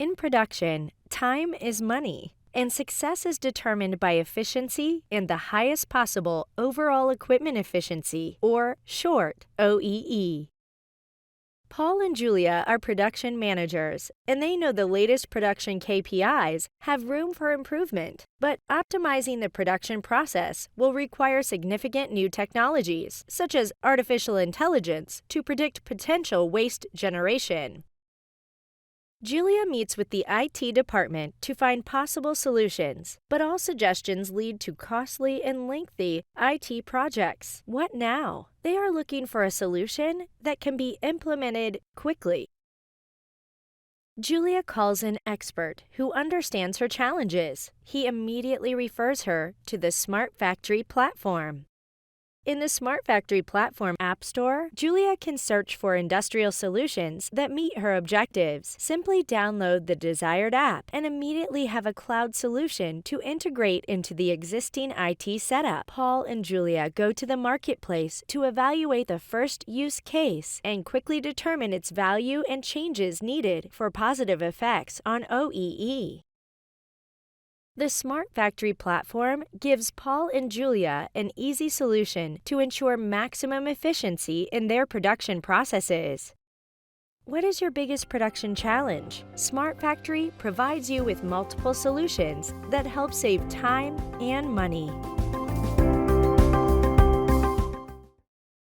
In production, time is money, and success is determined by efficiency and the highest possible overall equipment efficiency, or short, OEE. Paul and Julia are production managers, and they know the latest production KPIs have room for improvement, but optimizing the production process will require significant new technologies, such as artificial intelligence, to predict potential waste generation. Julia meets with the IT department to find possible solutions, but all suggestions lead to costly and lengthy IT projects. What now? They are looking for a solution that can be implemented quickly. Julia calls an expert who understands her challenges. He immediately refers her to the Smart Factory platform. In the Smart Factory platform App Store, Julia can search for industrial solutions that meet her objectives. Simply download the desired app and immediately have a cloud solution to integrate into the existing IT setup. Paul and Julia go to the marketplace to evaluate the first use case and quickly determine its value and changes needed for positive effects on OEE. The Smart Factory platform gives Paul and Julia an easy solution to ensure maximum efficiency in their production processes. What is your biggest production challenge? Smart Factory provides you with multiple solutions that help save time and money.